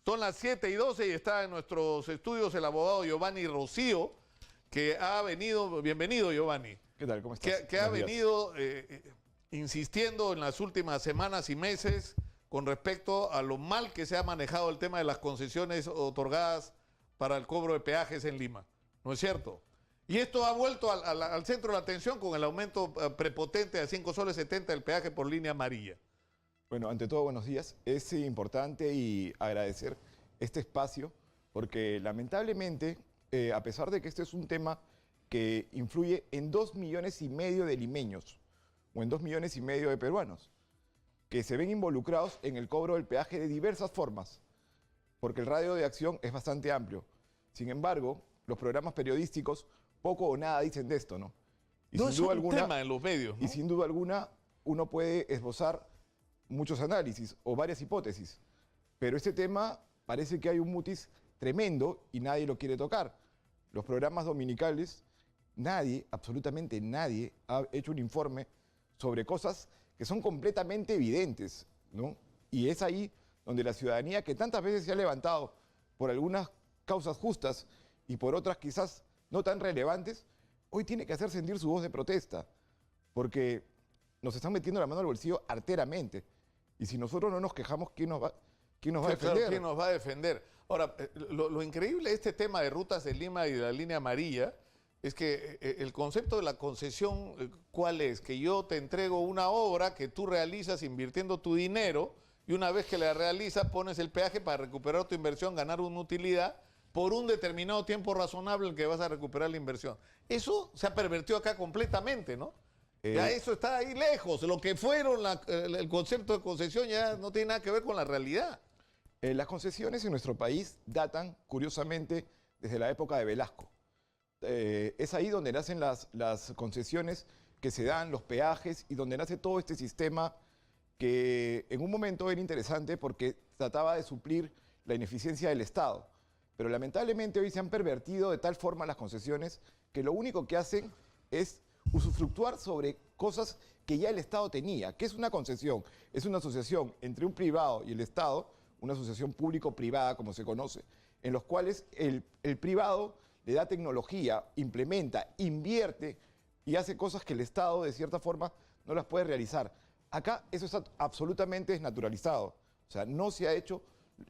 Son las 7:12 y está en nuestros estudios el abogado Giovanni Rocío, que ha venido, bienvenido Giovanni. ¿Qué tal? ¿Cómo estás? Que ha venido insistiendo en las últimas semanas y meses con respecto a lo mal que se ha manejado el tema de las concesiones otorgadas para el cobro de peajes en Lima, ¿no es cierto? Y esto ha vuelto al centro de la atención con el aumento prepotente a 5 soles 70 del peaje por línea amarilla. Bueno, ante todo, buenos días. Es importante y agradecer este espacio porque lamentablemente, a pesar de que este es un tema que influye en 2,5 millones de limeños o en 2,5 millones de peruanos, que se ven involucrados en el cobro del peaje de diversas formas, porque el radio de acción es bastante amplio. Sin embargo, los programas periodísticos poco o nada dicen de esto, ¿no? Y no sin es duda un alguna, tema en los medios, ¿no? Y sin duda alguna, uno puede esbozar muchos análisis o varias hipótesis, pero este tema parece que hay un mutis tremendo y nadie lo quiere tocar. Los programas dominicales, nadie, absolutamente nadie, ha hecho un informe sobre cosas que son completamente evidentes, ¿no? Y es ahí donde la ciudadanía, que tantas veces se ha levantado por algunas causas justas y por otras quizás no tan relevantes, hoy tiene que hacer sentir su voz de protesta, porque nos están metiendo la mano al bolsillo arteramente. Y si nosotros no nos quejamos, ¿quién nos va a defender? Claro, ¿quién nos va a defender? Ahora, lo increíble de este tema de rutas de Lima y de la línea amarilla es que el concepto de la concesión, ¿cuál es? Que yo te entrego una obra que tú realizas invirtiendo tu dinero y una vez que la realizas pones el peaje para recuperar tu inversión, ganar una utilidad por un determinado tiempo razonable en que vas a recuperar la inversión. Eso se ha pervertido acá completamente, ¿no? Ya eso está ahí lejos. Lo que fueron el concepto de concesión ya no tiene nada que ver con la realidad. Las concesiones en nuestro país datan, curiosamente, desde la época de Velasco. Es ahí donde nacen las concesiones que se dan, los peajes, y donde nace todo este sistema que en un momento era interesante porque trataba de suplir la ineficiencia del Estado. Pero lamentablemente hoy se han pervertido de tal forma las concesiones que lo único que hacen es usufructuar sobre cosas que ya el Estado tenía. ¿Qué es una concesión? Es una asociación entre un privado y el Estado, una asociación público-privada, como se conoce, en los cuales el privado le da tecnología, implementa, invierte y hace cosas que el Estado, de cierta forma, no las puede realizar. Acá eso está absolutamente desnaturalizado. O sea, no se ha hecho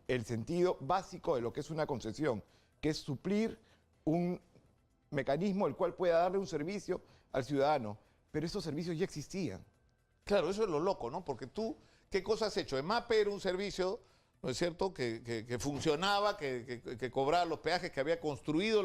el sentido básico de lo que es una concesión, que es suplir un mecanismo el cual pueda darle un servicio al ciudadano, pero esos servicios ya existían. Claro, eso es lo loco, ¿no? Porque tú, ¿qué cosa has hecho? EMAPE era un servicio, ¿no es cierto?, que funcionaba, que cobraba los peajes, que había construido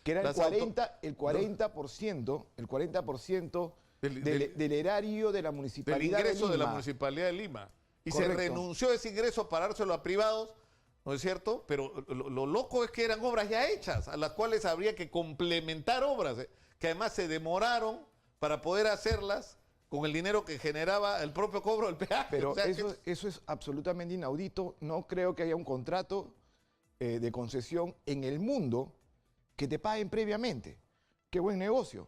que era el 40% del erario de la municipalidad del ingreso de Lima. De la municipalidad de Lima. Y Correcto. se renunció a ese ingreso para dárselo a privados, ¿no es cierto? Pero lo loco es que eran obras ya hechas, a las cuales habría que complementar obras, que además se demoraron para poder hacerlas con el dinero que generaba el propio cobro del peaje. Pero o sea, eso es absolutamente inaudito. No creo que haya un contrato de concesión en el mundo que te paguen previamente. Qué buen negocio.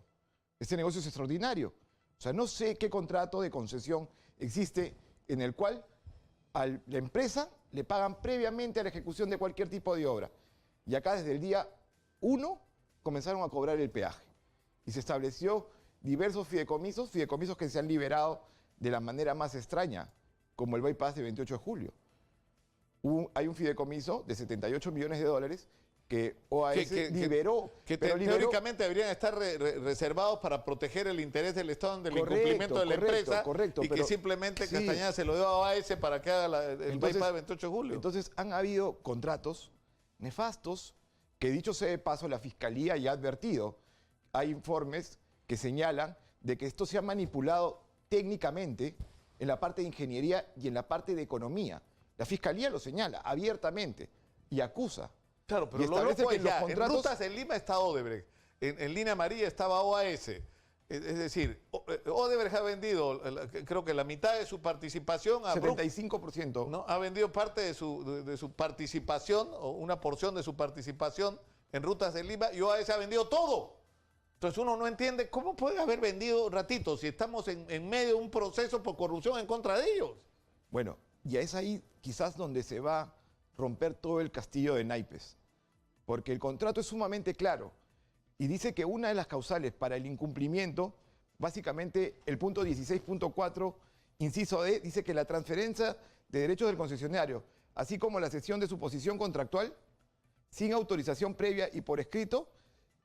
Este negocio es extraordinario. O sea, no sé qué contrato de concesión existe en el cual a la empresa le pagan previamente a la ejecución de cualquier tipo de obra. Y acá desde el día 1 comenzaron a cobrar el peaje. Y se estableció diversos fideicomisos que se han liberado de la manera más extraña, como el bypass de 28 de julio. Hay un fideicomiso de 78 millones de dólares que OAS liberó. Teóricamente deberían estar reservados para proteger el interés del Estado del incumplimiento de la empresa. Correcto, que simplemente sí, Castañeda se lo dio a OAS para que haga el bypass de 28 de julio. Entonces han habido contratos nefastos que, dicho sea de paso, la Fiscalía ya ha advertido. Hay informes que señalan de que esto se ha manipulado técnicamente en la parte de ingeniería y en la parte de economía. La Fiscalía lo señala abiertamente y acusa. Claro, pero lo loco es ya, en rutas en Lima está Odebrecht, en línea amarilla estaba OAS. Es decir, Odebrecht ha vendido, creo que la mitad de su participación a 75%. ¿no? Ha vendido parte de su participación, o una porción de su participación en rutas en Lima, y OAS ha vendido todo. Entonces uno no entiende cómo puede haber vendido ratitos si estamos en medio de un proceso por corrupción en contra de ellos. Bueno, y es ahí quizás donde se va a romper todo el castillo de naipes, porque el contrato es sumamente claro y dice que una de las causales para el incumplimiento, básicamente el punto 16.4, inciso D, dice que la transferencia de derechos del concesionario, así como la cesión de su posición contractual, sin autorización previa y por escrito,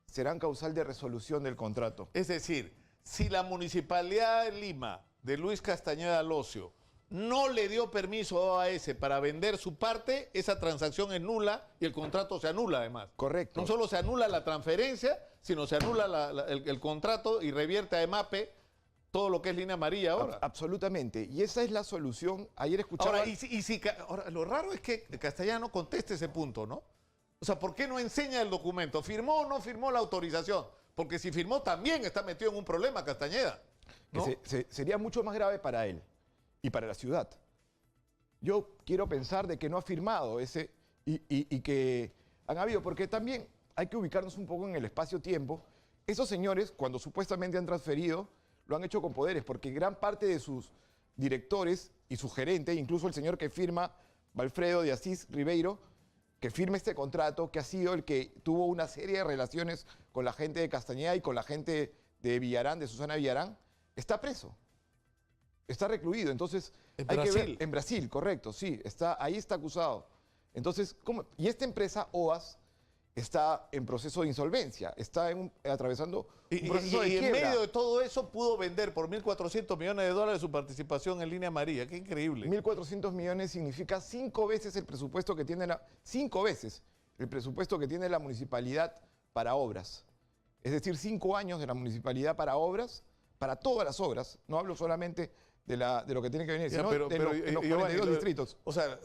serán causal de resolución del contrato. Es decir, si la Municipalidad de Lima, de Luis Castañeda Locio, no le dio permiso a OAS para vender su parte, esa transacción es nula y el contrato se anula además. Correcto. No solo se anula la transferencia, sino se anula el contrato y revierte a EMAPE todo lo que es línea amarilla ahora. Absolutamente. Y esa es la solución. Ayer escuchaba... Ahora, lo raro es que Castellano conteste ese punto, ¿no? O sea, ¿por qué no enseña el documento? ¿Firmó o no firmó la autorización? Porque si firmó también está metido en un problema Castañeda, ¿no? Sería mucho más grave para él y para la ciudad. Yo quiero pensar de que no ha firmado ese y que han habido, porque también hay que ubicarnos un poco en el espacio-tiempo. Esos señores, cuando supuestamente han transferido, lo han hecho con poderes, porque gran parte de sus directores y su gerente, incluso el señor que firma, Valfredo de Asís Ribeiro, que firma este contrato, que ha sido el que tuvo una serie de relaciones con la gente de Castañeda y con la gente de Villarán, de Susana Villarán, está preso. Está recluido. Entonces, hay que ver. En Brasil, correcto, sí. Ahí está acusado. Entonces, ¿cómo? Y esta empresa, OAS, está en proceso de insolvencia, está atravesando un proceso de quiebra. Y en medio de todo eso pudo vender por $1.400 millones su participación en línea amarilla. Qué increíble. 1.400 millones significa 5 veces el presupuesto que tiene 5 veces el presupuesto que tiene la municipalidad para obras. Es decir, 5 años de la municipalidad para obras, para todas las obras. No hablo solamente de lo que tiene que venir, sino de los 42 distritos. O sea,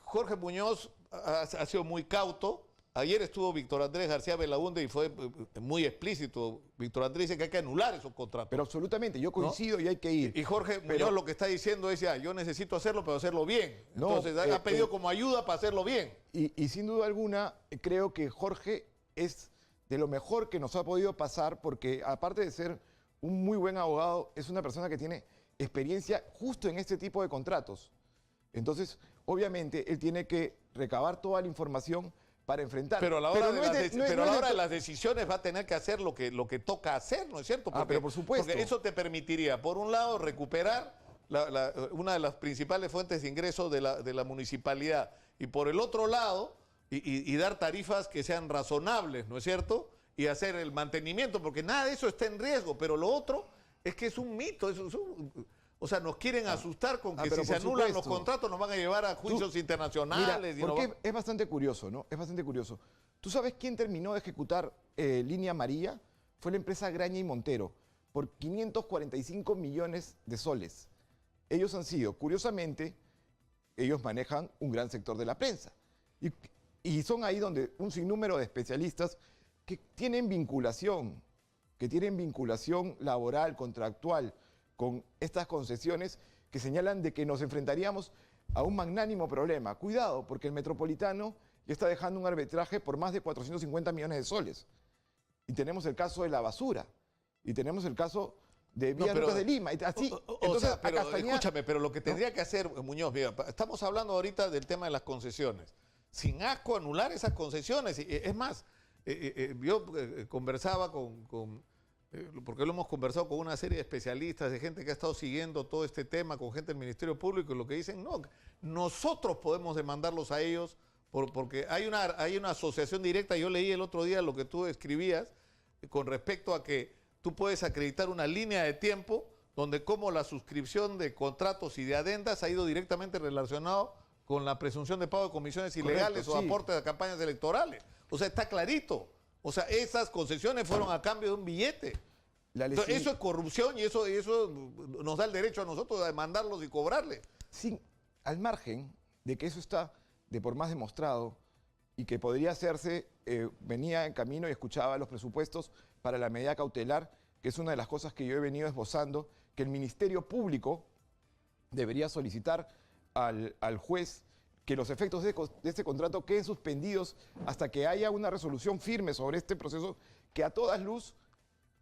Jorge Muñoz ha sido muy cauto. Ayer estuvo Víctor Andrés García Belaúnde y fue muy explícito. Víctor Andrés dice que hay que anular esos contratos. Pero absolutamente, yo coincido, ¿no? Y hay que ir. Y Jorge Muñoz lo que está diciendo es, ya, yo necesito hacerlo, pero hacerlo bien. Entonces ha pedido como ayuda para hacerlo bien. Y sin duda alguna, creo que Jorge es de lo mejor que nos ha podido pasar, porque aparte de ser un muy buen abogado, es una persona que tiene experiencia justo en este tipo de contratos. Entonces, obviamente, él tiene que recabar toda la información para enfrentar. Pero a la hora, de las decisiones va a tener que hacer lo que toca hacer, ¿no es cierto? Porque, pero por supuesto. Porque eso te permitiría, por un lado, recuperar una de las principales fuentes de ingresos de la municipalidad y por el otro lado, y dar tarifas que sean razonables, ¿no es cierto? Y hacer el mantenimiento, porque nada de eso está en riesgo, pero lo otro es que es un mito, o sea, nos quieren asustar con que si se anulan los contratos nos van a llevar a juicios internacionales. Mira, porque es bastante curioso, ¿no? Es bastante curioso. ¿Tú sabes quién terminó de ejecutar línea amarilla? Fue la empresa Graña y Montero, por 545 millones de soles. Ellos han sido, curiosamente, ellos manejan un gran sector de la prensa. Y son ahí donde un sinnúmero de especialistas que tienen vinculación laboral, contractual, con estas concesiones que señalan de que nos enfrentaríamos a un magnánimo problema. Cuidado, porque el Metropolitano ya está dejando un arbitraje por más de 450 millones de soles. Y tenemos el caso de la basura. Y tenemos el caso de Vía Lucas de Lima. Escúchame, pero lo que tendría que hacer, Muñoz, mira, estamos hablando ahorita del tema de las concesiones. Sin asco anular esas concesiones. Es más, yo conversaba porque lo hemos conversado con una serie de especialistas, de gente que ha estado siguiendo todo este tema, con gente del Ministerio Público, y lo que dicen, no, nosotros podemos demandarlos a ellos, porque hay una asociación directa. Yo leí el otro día lo que tú escribías con respecto a que tú puedes acreditar una línea de tiempo donde como la suscripción de contratos y de adendas ha ido directamente relacionado con la presunción de pago de comisiones ilegales. Correcto, o aportes a campañas electorales. O sea, está clarito. O sea, esas concesiones fueron a cambio de un billete. Entonces, eso es corrupción y eso nos da el derecho a nosotros a demandarlos y cobrarles. Sí, al margen de que eso está de por más demostrado y que podría hacerse, venía en camino y escuchaba los presupuestos para la medida cautelar, que es una de las cosas que yo he venido esbozando, que el Ministerio Público debería solicitar al juez que los efectos de este contrato queden suspendidos hasta que haya una resolución firme sobre este proceso que a todas luces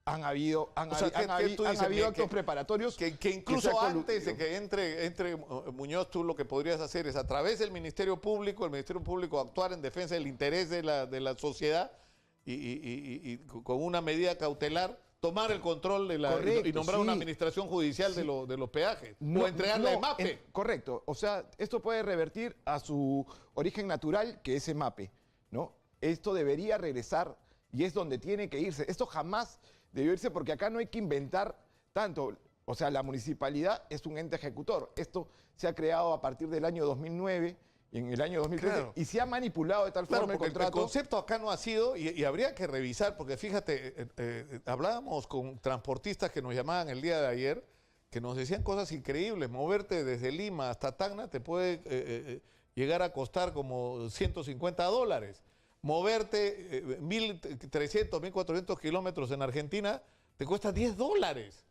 O sea, ¿qué tú han dices? habido actos preparatorios. Que incluso se ha antes de que entre Muñoz, tú lo que podrías hacer es a través del Ministerio Público, actuar en defensa del interés de la sociedad y con una medida cautelar tomar el control de Correcto, y nombrar sí. una administración judicial Sí. de los peajes No, o entregarle no, el MAPE. Correcto. O sea, esto puede revertir a su origen natural, que es el MAPE, ¿no? Esto debería regresar y es donde tiene que irse. Esto jamás debió irse porque acá no hay que inventar tanto. O sea, la municipalidad es un ente ejecutor. Esto se ha creado a partir del año 2009 y en el año 2013 Claro. y se ha manipulado de tal Claro, forma el porque contrato. el concepto acá no ha sido, y habría que revisar, porque fíjate, hablábamos con transportistas que nos llamaban el día de ayer, que nos decían cosas increíbles. Moverte desde Lima hasta Tacna te puede llegar a costar como $150. Moverte 1.300, 1.400 kilómetros en Argentina te cuesta $10.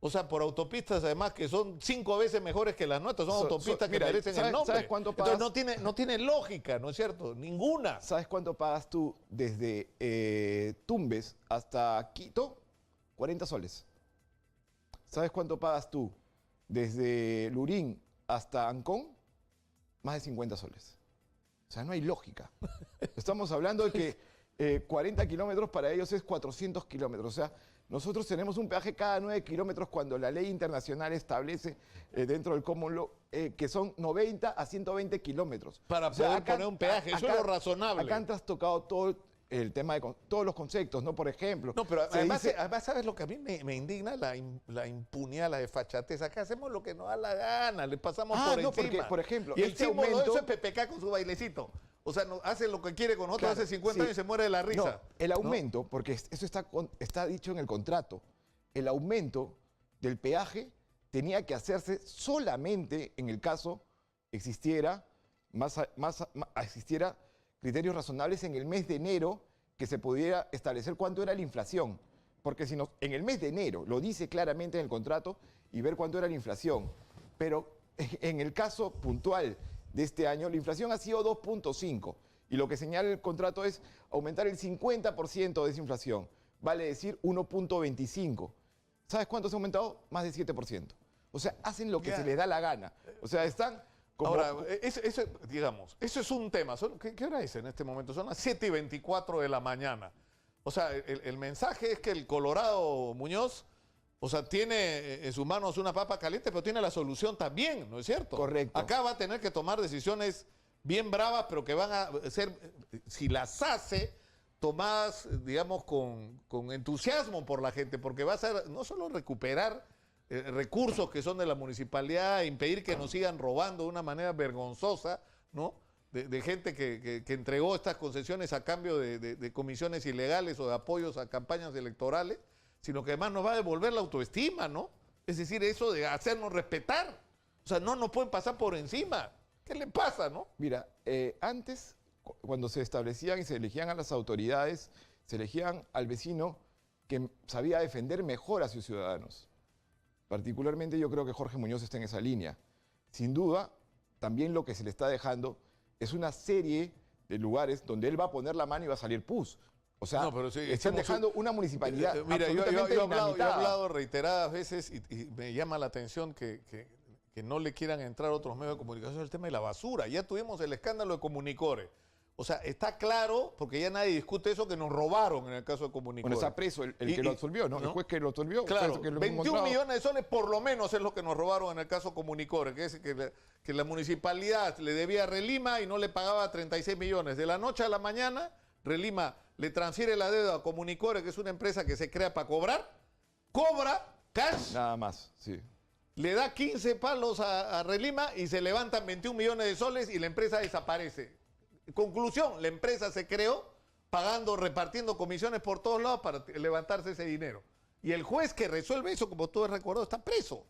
O sea, por autopistas además que son 5 veces mejores que las nuestras, son autopistas mira, que merecen el nombre. ¿sabes cuánto Entonces pagas? no tiene lógica, ¿no es cierto? Ninguna. ¿Sabes cuánto pagas tú desde Tumbes hasta Quito? 40 soles. ¿Sabes cuánto pagas tú desde Lurín hasta Ancón? Más de 50 soles. O sea, no hay lógica. Estamos hablando de que 40 kilómetros para ellos es 400 kilómetros. O sea, nosotros tenemos un peaje cada 9 kilómetros cuando la ley internacional establece dentro del Common Law que son 90 a 120 kilómetros. Para poder poner un peaje, eso es lo razonable. Acá han trastocado todo el tema de todos los conceptos, ¿no? Por ejemplo. No, pero se además, dice- además, ¿sabes lo que a mí me indigna? La impunidad, la desfachatez. Acá hacemos lo que nos da la gana, le pasamos por no, encima. porque, por ejemplo, y el este símbolo de aumento- eso es PPK con su bailecito. O sea, hace lo que quiere con nosotros, Claro, hace 50 sí. años y se muere de la risa. No, el ¿no? aumento, porque eso está dicho en el contrato, el aumento del peaje tenía que hacerse solamente en el caso existiera criterios razonables en el mes de enero que se pudiera establecer cuánto era la inflación. Porque si no, en el mes de enero, lo dice claramente en el contrato, y ver cuánto era la inflación. Pero en el caso puntual de este año, la inflación ha sido 2.5. Y lo que señala el contrato es aumentar el 50% de esa inflación. Vale decir 1.25. ¿Sabes cuánto se ha aumentado? Más de 7%. O sea, hacen lo que Ya. se les da la gana. O sea, están como... Ahora, digamos, eso es un tema. ¿Qué hora es en este momento? Son las 7:24 de la mañana. O sea, el mensaje es que el Colorado Muñoz, o sea, tiene en sus manos una papa caliente, pero tiene la solución también, ¿no es cierto? Correcto. Acá va a tener que tomar decisiones bien bravas, pero que van a ser, si las hace, tomadas, digamos, con entusiasmo por la gente, porque va a ser no solo recuperar recursos que son de la municipalidad, impedir que nos sigan robando de una manera vergonzosa, ¿no? De gente que entregó estas concesiones a cambio de comisiones ilegales o de apoyos a campañas electorales, sino que además nos va a devolver la autoestima, ¿no? Es decir, eso de hacernos respetar. O sea, no nos pueden pasar por encima. ¿Qué le pasa, no? Mira, antes, cuando se establecían y se elegían a las autoridades, se elegían al vecino que sabía defender mejor a sus ciudadanos. Particularmente yo creo que Jorge Muñoz está en esa línea. Sin duda, también lo que se le está dejando es una serie de lugares donde él va a poner la mano y va a salir pus. O sea, No, pero sí, están hicimos dejando una municipalidad Mira, yo absolutamente he dinamitada. hablado reiteradas veces y me llama la atención que no le quieran entrar otros medios de comunicación el tema de la basura. Ya tuvimos el escándalo de Comunicore. O sea, está claro, porque ya nadie discute eso, que nos robaron en el caso de Comunicore. Bueno, está preso el Y- que lo absolvió, ¿no? ¿no? El juez que lo absolvió. Claro, que lo hemos 21 encontrado. millones de soles por lo menos es lo que nos robaron en el caso Comunicore, que es que la municipalidad le debía a Relima y no le pagaba 36 millones. De la noche a la mañana, Relima le transfiere la deuda a Comunicore, que es una empresa que se crea para cobrar, cobra cash, Nada más, sí. le da 15 palos a Relima y se levantan 21 millones de soles y la empresa desaparece. Conclusión, la empresa se creó pagando, repartiendo comisiones por todos lados para levantarse ese dinero. Y el juez que resuelve eso, como tú has recordado, está preso.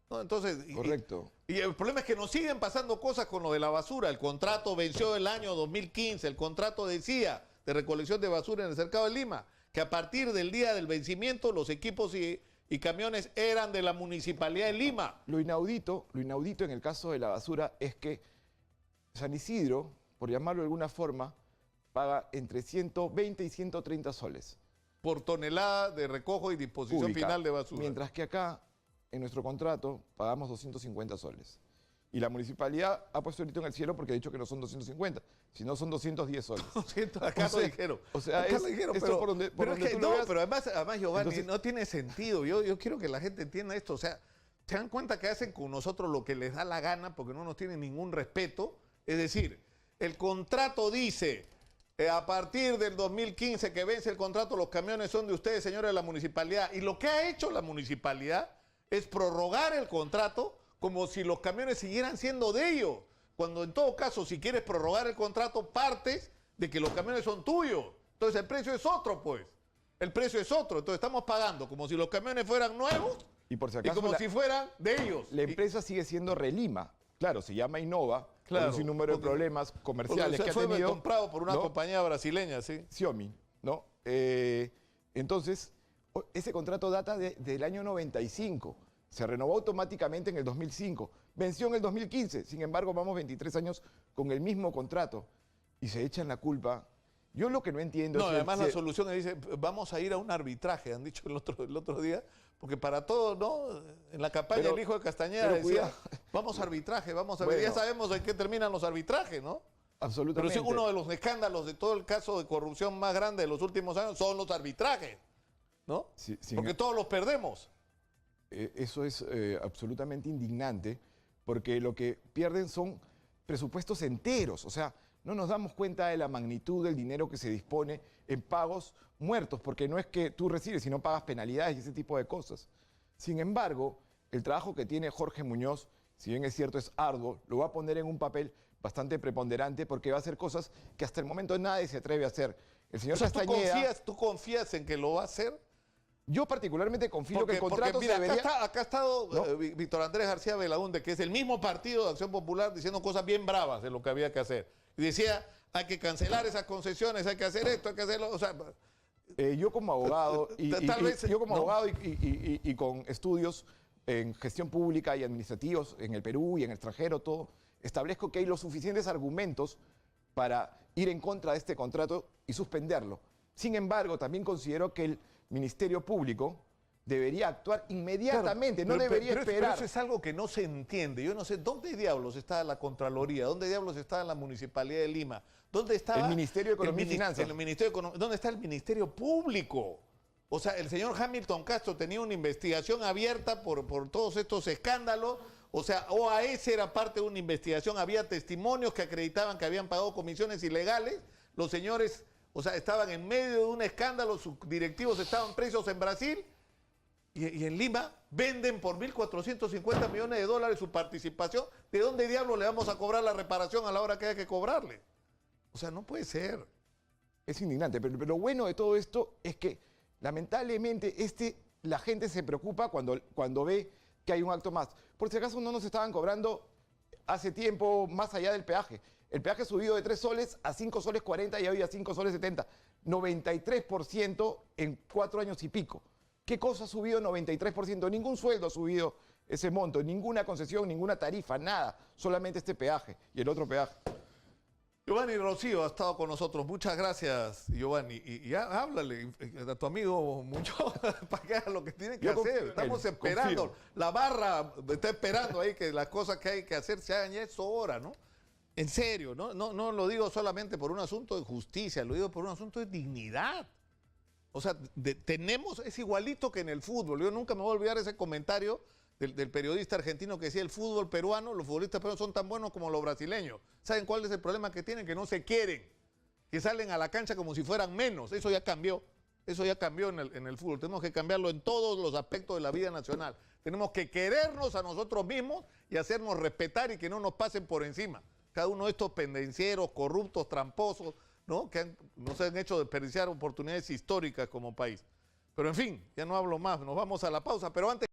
¿no? Entonces, Correcto. Y el problema es que nos siguen pasando cosas con lo de la basura. El contrato venció el año 2015. El contrato decía de recolección de basura en el cercado de Lima, que a partir del día del vencimiento los equipos y camiones eran de la Municipalidad de Lima. Lo inaudito en el caso de la basura es que San Isidro, por llamarlo de alguna forma, paga entre 120 y 130 soles. por tonelada de recojo y disposición pública, final de basura. Mientras que acá, en nuestro contrato, pagamos 250 soles. Y la municipalidad ha puesto el grito en el cielo porque ha dicho que no son 250, sino son 210 soles. 200, acá lo dijeron. O sea, acá lo dijeron, esto pero, por donde es que tú lo no, veas. pero además Giovanni, Entonces, no tiene sentido. Yo quiero que la gente entienda esto. O sea, ¿se dan cuenta que hacen con nosotros lo que les da la gana porque no nos tienen ningún respeto? Es decir, el contrato dice, a partir del 2015 que vence el contrato, los camiones son de ustedes, señores de la municipalidad. Y lo que ha hecho la municipalidad es prorrogar el contrato como si los camiones siguieran siendo de ellos. Cuando en todo caso, si quieres prorrogar el contrato, partes de que los camiones son tuyos. Entonces el precio es otro, pues. El precio es otro. Entonces estamos pagando como si los camiones fueran nuevos y por si y acaso como si fueran de ellos. La empresa sigue siendo Relima. Claro, se llama Innova, Claro, con un sinnúmero de problemas comerciales que ha fue tenido. comprado por una ¿no? compañía brasileña, sí. Xiaomi, ¿no? Entonces, ese contrato data del año 95. Se renovó automáticamente en el 2005. Venció en el 2015. Sin embargo, vamos 23 años con el mismo contrato. Y se echan la culpa. Yo lo que no entiendo No, es... además la solución es, dice, vamos a ir a un arbitraje, han dicho el otro día, porque para todo, ¿no? En la campaña el hijo de Castañeda decía, cuidado. vamos a arbitraje, vamos a Bueno, ya sabemos en qué terminan los arbitrajes, ¿no? Absolutamente. Pero sí, uno de los escándalos de todo el caso de corrupción más grande de los últimos años son los arbitrajes, ¿no? Sí, porque todos los perdemos. Eso es absolutamente indignante, porque lo que pierden son presupuestos enteros. O sea, no nos damos cuenta de la magnitud del dinero que se dispone en pagos muertos, porque no es que tú recibes, sino pagas penalidades y ese tipo de cosas. Sin embargo, el trabajo que tiene Jorge Muñoz, si bien es cierto es arduo, lo va a poner en un papel bastante preponderante porque va a hacer cosas que hasta el momento nadie se atreve a hacer. El señor Castañeda... ¿Tú confías en que lo va a hacer? Yo particularmente confío que el contrato mira, se debería... acá ha estado ¿no? Víctor Andrés García Belaúnde, que es el mismo partido de Acción Popular, diciendo cosas bien bravas de lo que había que hacer. Y decía, hay que cancelar esas concesiones, hay que hacer esto, hay que hacerlo. O sea, yo como abogado, ¿no? y con estudios en gestión pública y administrativos en el Perú y en el extranjero, todo, establezco que hay los suficientes argumentos para ir en contra de este contrato y suspenderlo. Sin embargo, también considero que el Ministerio Público debería actuar inmediatamente, claro, no debería pero esperar. eso es algo que no se entiende. Yo no sé, ¿dónde diablos está la Contraloría? ¿Dónde diablos está la Municipalidad de Lima? ¿Dónde está el Ministerio de Economía y Finanzas? ¿Dónde está el Ministerio Público? O sea, el señor Hamilton Castro tenía una investigación abierta por todos estos escándalos. O sea, OAS era parte de una investigación, había testimonios que acreditaban que habían pagado comisiones ilegales. Los señores, o sea, estaban en medio de un escándalo, sus directivos estaban presos en Brasil. Y en Lima venden por 1.450 millones de dólares su participación. ¿De dónde diablos le vamos a cobrar la reparación a la hora que haya que cobrarle? O sea, no puede ser. Es indignante, pero lo bueno de todo esto es que lamentablemente la gente se preocupa cuando ve que hay un acto más. Por si acaso no nos estaban cobrando hace tiempo más allá del peaje. El peaje ha subido de 3 soles a 5 soles 40 y hoy a 5 soles 70. 93% en 4 años y pico. ¿Qué cosa ha subido 93%? Ningún sueldo ha subido ese monto, ninguna concesión, ninguna tarifa, nada. Solamente este peaje y el otro peaje. Giovanni Rocío ha estado con nosotros. Muchas gracias, Giovanni. Y ya háblale a tu amigo Muñoz para que haga lo que tiene que hacer. Estamos esperando. Confío. La barra está esperando ahí que las cosas que hay que hacer se hagan ya es hora, ¿no? En serio, no lo digo solamente por un asunto de justicia, lo digo por un asunto de dignidad. O sea, es igualito que en el fútbol. Yo nunca me voy a olvidar ese comentario del periodista argentino que decía el fútbol peruano, los futbolistas peruanos son tan buenos como los brasileños. ¿Saben cuál es el problema que tienen? Que no se quieren, que salen a la cancha como si fueran menos. Eso ya cambió. Eso ya cambió en el fútbol. Tenemos que cambiarlo en todos los aspectos de la vida nacional. Tenemos que querernos a nosotros mismos y hacernos respetar y que no nos pasen por encima. Cada uno de estos pendencieros, corruptos, tramposos, ¿no? Que nos han hecho desperdiciar oportunidades históricas como país. Pero en fin, ya no hablo más, nos vamos a la pausa, pero antes...